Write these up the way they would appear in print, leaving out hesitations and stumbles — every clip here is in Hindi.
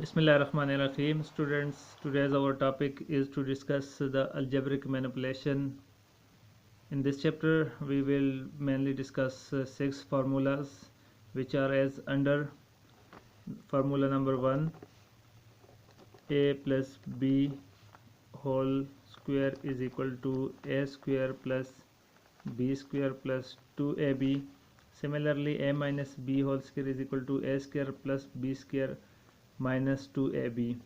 Bismillahirrahmanirrahim. Students, today's our topic is to discuss the algebraic manipulation. In this chapter, we will mainly discuss 6 formulas which are as under. Formula number 1, a plus b whole square is equal to a square plus b square plus 2ab. Similarly, a minus b whole square is equal to a square plus b square minus 2ab.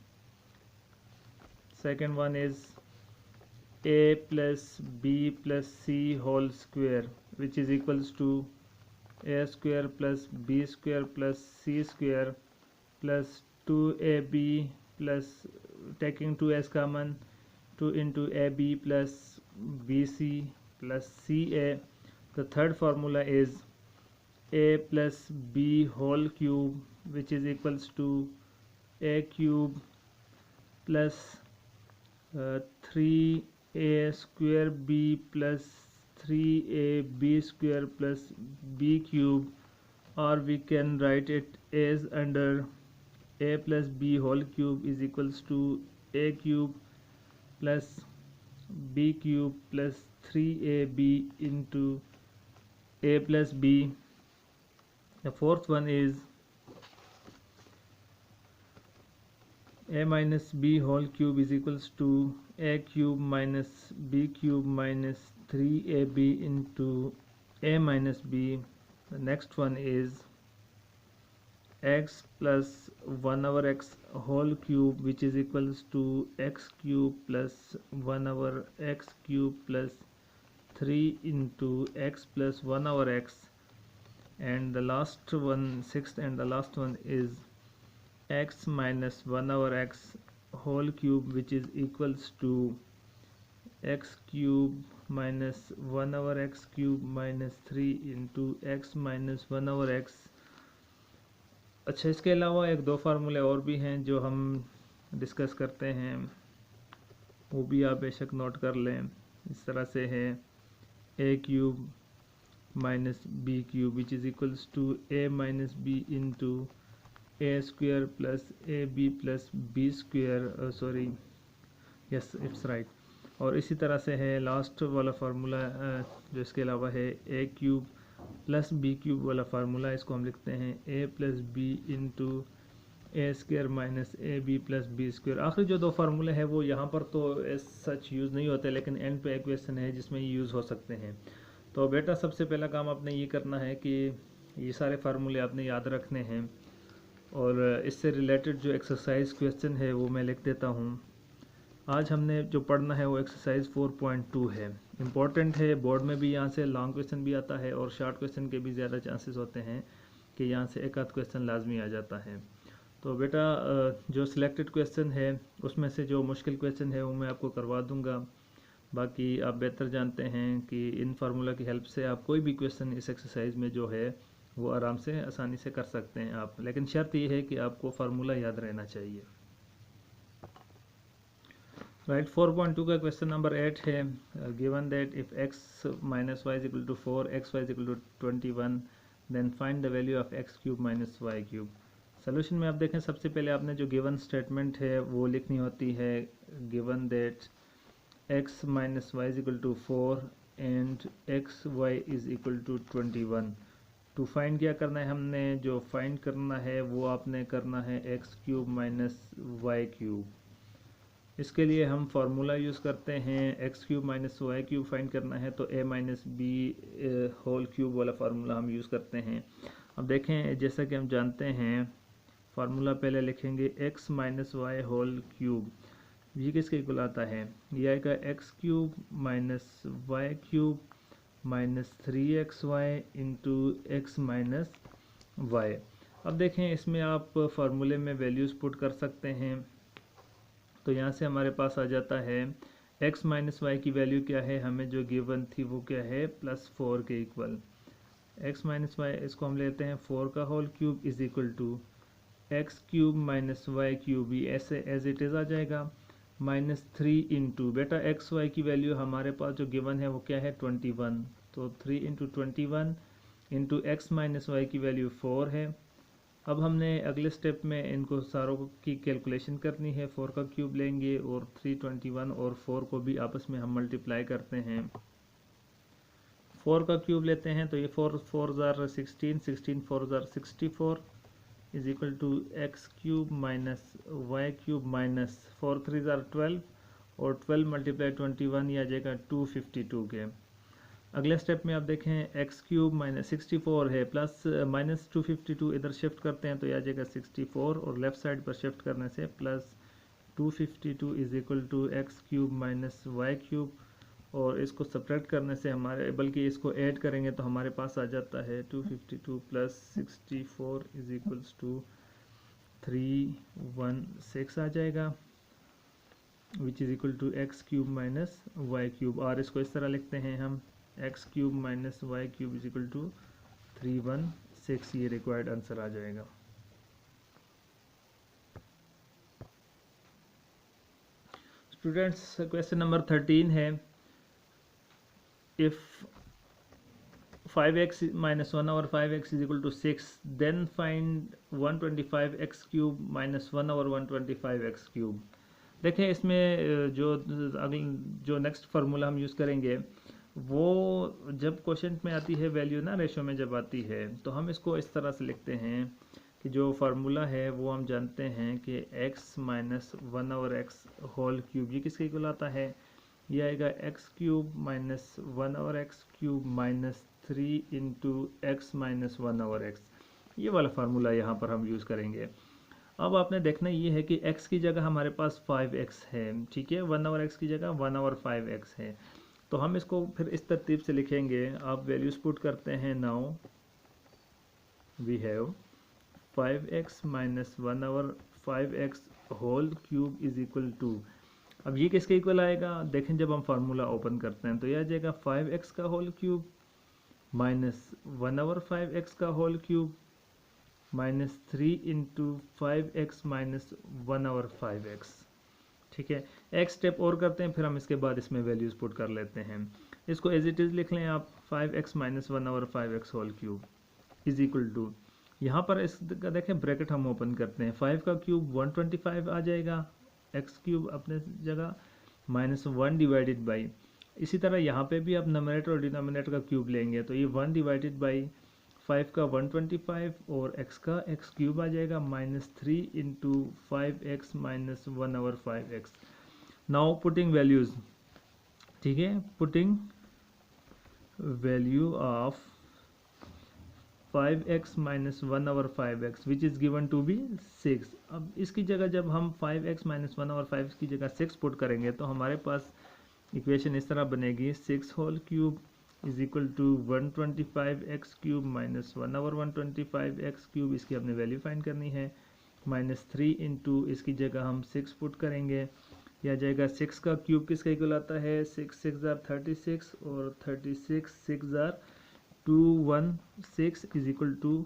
Second one is a plus b plus c whole square, which is equals to a square plus b square plus c square plus 2ab plus, taking 2 as common, 2 into ab plus bc plus ca. The third formula is a plus b whole cube, which is equals to a cube plus 3a square b plus 3ab square plus b cube, or we can write it as under a plus b whole cube is equals to a cube plus b cube plus 3ab into a plus b. The fourth one is a minus b whole cube is equals to a cube minus b cube minus 3ab into a minus b. The next one is x plus 1 over x whole cube, which is equals to x cube plus 1 over x cube plus 3 into x plus 1 over x. And the last one, sixth and the last one, is x minus 1 over x whole cube, which is equals to x cube minus 1 over x cube minus 3 into x minus 1 over x. अच्छा, इसके अलावा एक दो फार्मूले और भी हैं जो हम डिस्कस करते हैं, वो भी आप बेशक नोट कर लें. इस तरह से है a cube minus B cube which is equals to a minus B into a square plus A B plus B square, sorry, yes it's right. और इसी तरह से है लास्ट वाला फार्मूला जो इसके अलावा है a cube plus B cube वाला फार्मूला, इसको हम लिखते हैं a plus B into A square minus A B plus B square. आखिरी जो दो फार्मूले हैं वो यहाँ पर तो एज सच यूज़ नहीं होते, लेकिन एंड पे इक्वेशन है जिसमें ये यूज़ हो सकते हैं. तो बेटा सबसे पहला काम आपने ये करना है कि ये सारे फार्मूले आपने याद रखने हैं, और इससे रिलेटेड जो एक्सरसाइज क्वेश्चन है वो मैं लिख देता हूँ. आज हमने जो पढ़ना है वो एक्सरसाइज 4.2 है. इम्पॉर्टेंट है, बोर्ड में भी यहाँ से लॉन्ग क्वेश्चन भी आता है और शॉर्ट क्वेश्चन के भी ज़्यादा चांसेस होते हैं कि यहाँ से एक आध क्वेश्चन लाजमी आ जाता है. तो बेटा जो सिलेक्टेड क्वेश्चन है उसमें से जो मुश्किल क्वेश्चन है वो मैं आपको करवा दूँगा. बाकी आप बेहतर जानते हैं कि इन फार्मूला की हेल्प से आप कोई भी क्वेश्चन इस एक्सरसाइज में जो है वो आराम से आसानी से कर सकते हैं आप, लेकिन शर्त ये है कि आपको फार्मूला याद रहना चाहिए. राइट, 4.2 का क्वेश्चन नंबर 8 है. Given that if x minus Y is equal to 4, X Y is equal to 21, then find the value of x cube minus Y cube. Solution में आप देखें, सबसे पहले आपने जो गिवन स्टेटमेंट है वो लिखनी होती है. Given that x minus Y is equal to 4 and x Y is equal to 21. To find क्या करना है, हमने जो फाइंड करना है वो आपने करना है x cube minus Y cube. इसके लिए हम फार्मूला यूज़ करते हैं, x cube minus Y cube find करना है तो a minus b whole cube वाला फार्मूला हम यूज़ करते हैं. अब देखें, जैसा कि हम जानते हैं फार्मूला पहले लिखेंगे x minus y whole cube. ये किसके इक्वल आता है, ये आएगा x cube minus Y cube minus 3xy into x minus y. अब देखें, इसमें आप फार्मूले में वैल्यूज़ पुट कर सकते हैं. तो यहाँ से हमारे पास आ जाता है x माइनस वाई की वैल्यू क्या है, हमें जो गिवन थी वो क्या है, +4 के इक्वल. x माइनस वाई इसको हम लेते हैं 4 का whole cube is equal to x cube minus Y cube, ये ऐसे एज इट इज़ आ जाएगा, माइनस 3 इंटू, बेटा एक्स वाई की वैल्यू हमारे पास जो गिवन है वो क्या है 21, तो 3 into 21 into x minus y की वैल्यू 4 है, अब हमने अगले स्टेप में इनको सारों की कैलकुलेशन करनी है। 4 का क्यूब लेंगे और 321 और 4 को भी आपस में हम मल्टीप्लाई करते हैं। 4 का क्यूब लेते हैं तो ये 4 4 ज़ार 16, 16 4 ज़ार 64 is equal to x cube minus Y cube minus 4 3 ज़ार 12 और 12 मल्टीप्लाई 21 ये आ जाएगा 252 के। अगले स्टेप में आप देखें एक्स क्यूब माइनस 64 है प्लस माइनस 252 इधर शिफ्ट करते हैं तो यह आ जाएगा 64 और लेफ्ट साइड पर शिफ्ट करने से plus 252 is equal to x cube minus Y cube और इसको सब्ट्रैक्ट करने से हमारे बल्कि इसको ऐड करेंगे तो हमारे पास आ जाता है 252 प्लस 64 इज इक्वल्स टू 316 आ जाएगा which is equal to x cube minus Y cube और इसको इस तरह लिखते हैं हम x cube minus Y cube is equal to 316 ये रिक्वायर्ड आंसर आ जाएगा। स्टूडेंट्स क्वेश्चन नंबर 13 है if 5x minus 1 over 5x is equal to 6 then find 125x cube minus 1 over 125x cube। देखें इसमें जो नेक्स्ट फार्मूला हम यूज़ करेंगे वो जब क्वेश्चन में आती है वैल्यू ना रेशो में जब आती है तो हम इसको इस तरह से लिखते हैं कि जो फार्मूला है वो हम जानते हैं कि x minus 1 over x whole cube ये किसके इक्वल आता है, ये आएगा x cube minus 1 over x cube minus 3 into x minus 1 over x. ये वाला फार्मूला यहाँ पर हम यूज़ करेंगे। अब आपने देखना ये है कि x की जगह हमारे पास 5x है, ठीक है, 1 ओवर एक्स की जगह 1 ओवर 5x है, तो हम इसको फिर इस तरतीब से लिखेंगे। आप वैल्यूज पुट करते हैं। Now we have 5x minus 1 over 5x whole cube is equal to, अब ये किसके इक्वल आएगा, देखें जब हम फार्मूला ओपन करते हैं तो यह आ जाएगा 5x का whole cube minus 1 over 5x का whole cube minus 3 into 5x minus 1 over 5x। ठीक है, एक स्टेप और करते हैं फिर हम इसके बाद इसमें वैल्यूज पुट कर लेते हैं। इसको एज इट इज़ लिख लें आप 5x minus 1 over 5x whole cube is equal to, यहाँ पर इसका देखें ब्रैकेट हम ओपन करते हैं, 5 का क्यूब 125 आ जाएगा, एक्स क्यूब अपने जगह माइनस 1 डिवाइडेड बाई, इसी तरह यहाँ पे भी आप नोमिनेटर और डिनोमिनेटर का क्यूब लेंगे तो ये 1 डिवाइडेड बाई 5 का 125 और x का x क्यूब आ जाएगा minus 3 into 5x minus 1 over 5x। Now putting values, ठीक है, putting value of 5x minus 1 over 5x which is given to be 6। अब इसकी जगह जब हम 5x माइनस 1 ओवर 5 की जगह 6 पुट करेंगे तो हमारे पास इक्वेशन इस तरह बनेगी 6 whole cube is equal to 125x cube minus 1 over 125x cube, इसकी हमने वैल्यू फाइंड करनी है, माइनस 3 इंटू इसकी जगह हम 6 पुट करेंगे, यह आ जाएगा 6 का क्यूब किसका इक्वल आता है, 6 6 ज़ार 36 और 36 6 ज़ार 216 is equal to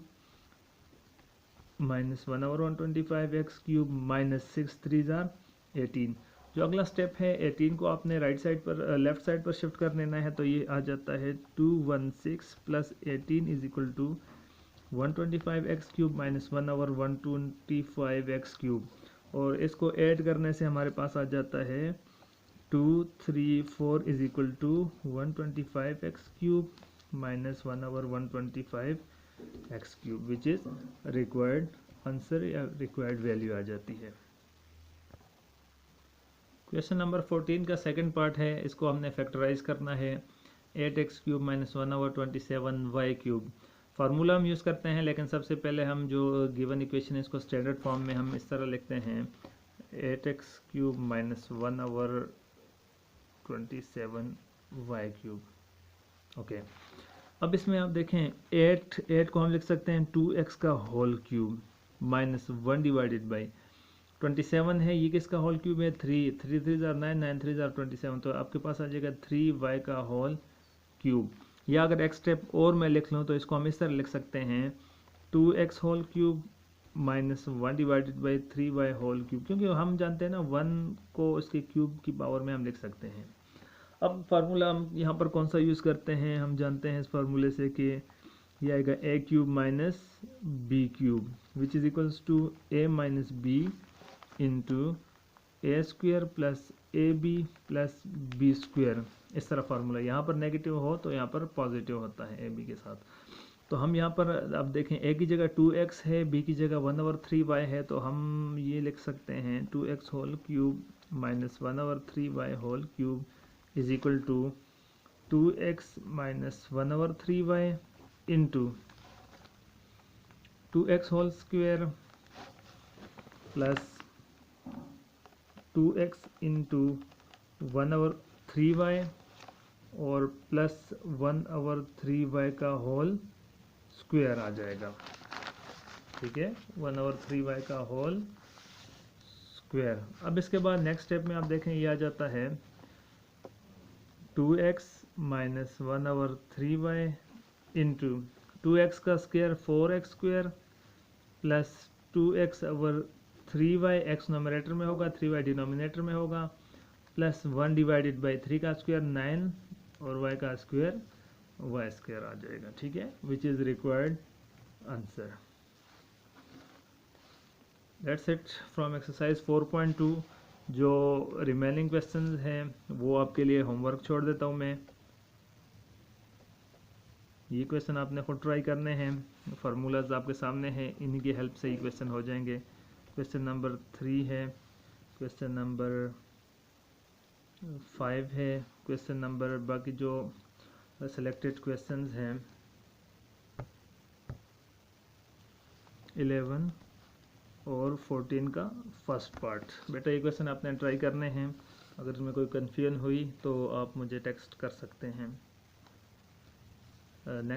minus 1 over 125x cube minus 6 3 ज़ार 18। जो अगला स्टेप है 18 को आपने राइट साइड पर लेफ्ट साइड पर शिफ्ट कर लेना है तो ये आ जाता है 216 plus 18 is equal to 125x cube minus 1 over 125x cube, और इसको ऐड करने से हमारे पास आ जाता है 234 is equal to 125x cube minus 1 over 125x cube which is required answer या रिक्वायर्ड वैल्यू आ जाती है। क्वेश्चन नंबर 14 का सेकंड पार्ट है, इसको हमने फैक्टराइज करना है। 8x cube minus 1 over 27y cube formula हम यूज़ करते हैं, लेकिन सबसे पहले हम जो गिवन इक्वेशन है इसको स्टैंडर्ड फॉर्म में हम इस तरह लिखते हैं 8x cube minus 1 over 27y cube. Okay, अब इसमें आप देखें 8 को हम लिख सकते हैं 2x का whole cube minus 1 divided by 27 है, ये किसका होल क्यूब है 3 3 3 ज़ार 9 9 3 ज़ार 27, तो आपके पास आ जाएगा 3y का होल क्यूब। या अगर एक स्टेप और मैं लिख लूँ तो इसको हम इस तरह लिख सकते हैं 2x whole cube minus 1 divided by 3y whole cube, क्योंकि हम जानते हैं ना 1 को इसके क्यूब की पावर में हम लिख सकते हैं। अब फार्मूला हम यहाँ पर कौन सा यूज़ करते हैं, हम जानते हैं इस फार्मूले से कि ये आएगा A cube minus B cube which is equals to A minus B into A square plus A B plus B square. इस तरह फार्मूला, यहाँ पर नेगेटिव हो तो यहाँ पर पॉजिटिव होता है ए बी के साथ। तो हम यहाँ पर अब देखें, ए की जगह 2x है, बी की जगह 1/3y है, तो हम ये लिख सकते हैं 2x whole cube minus 1/3y whole cube is equal to 2x minus 1/3y into 2x whole square plus 2x into 1/3y और प्लस 1/3y का होल स्क्वायर आ जाएगा। ठीक है, 1/3y का होल स्क्वायर। अब इसके बाद नेक्स्ट स्टेप में आप देखें ये आ जाता है 2x minus 1/3y into 2x का square 4x square plus 2x/3y, x nominator में होगा, 3y डिनोमिनेटर में होगा, प्लस 1 डिवाइडेड बाई 3 का स्क्वायर 9 और y का स्क्वायर y स्क्वायर आ जाएगा। ठीक है, विच is required answer. That's it from exercise 4.2। जो रिमेनिंग क्वेश्चंस हैं वो आपके लिए होमवर्क छोड़ देता हूँ मैं। ये क्वेश्चन आपने खुद ट्राई करने हैं, फार्मूलाज आपके सामने हैं, इन्हीं की हेल्प से ये क्वेश्चन हो जाएंगे। क्वेश्चन नंबर 3 है, क्वेश्चन नंबर 5 है, क्वेश्चन नंबर, बाकी जो सेलेक्टेड क्वेश्चंस हैं 11 और 14 का फर्स्ट पार्ट। बेटा ये क्वेश्चन आपने ट्राई करने हैं, अगर इसमें कोई कन्फ्यूजन हुई तो आप मुझे टेक्स्ट कर सकते हैं। नेक्स्ट